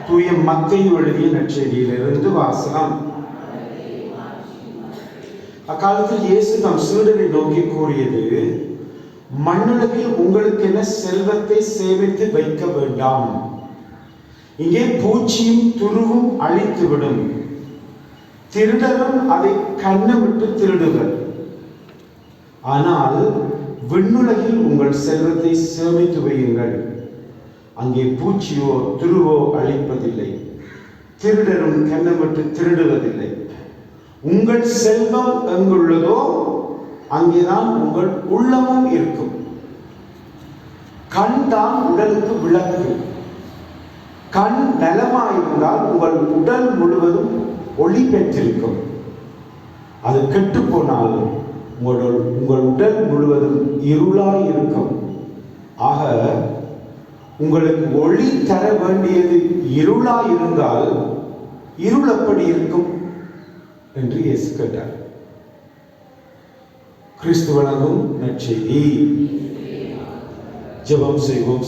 தூய மத்தேயு எழுதிய நற்செய்தியிலிருந்து வாசகம். அக்காலத்தில் இயேசு தம் சீடரை நோக்கி கூறியது, மண்ணுலகில் உங்களுக்கு என செல்வத்தை சேமித்து வைக்க வேண்டாம். இங்கே பூச்சியும் துருவும் அழித்துவிடும், திருடரும் அதை கண்ணமிட்டு திருடுவர். ஆனால் விண்ணுலகில் உங்கள் செல்வத்தை சேமித்து வையுங்கள். அங்கே பூச்சியோ துருவோ அழிப்பதில்லை, திருடரும் கண்ணமிட்டு திருடுவதில்லை. உங்கள் செல்வம் எங்குள்ளதோ அங்கேதான் உங்கள் உள்ளமும் இருக்கும். கண் தான் உடலுக்கு விளக்கு. கண் நலமாயிருந்தால் உங்கள் உடல் முழுவதும் ஒளி பெற்றிருக்கும். அது கெட்டு போனால் உங்கள் உடல் முழுவதும் இருளாய் இருக்கும். ஆக உங்களுக்கு ஒளி தர வேண்டியது இருளாய் இருந்தால் இருள் எப்படி இருக்கும் என்று இயேசு கேட்டார். கிறிஸ்து வழங்கும் நற்செய்தி. ஜெபம் செய்வோம்.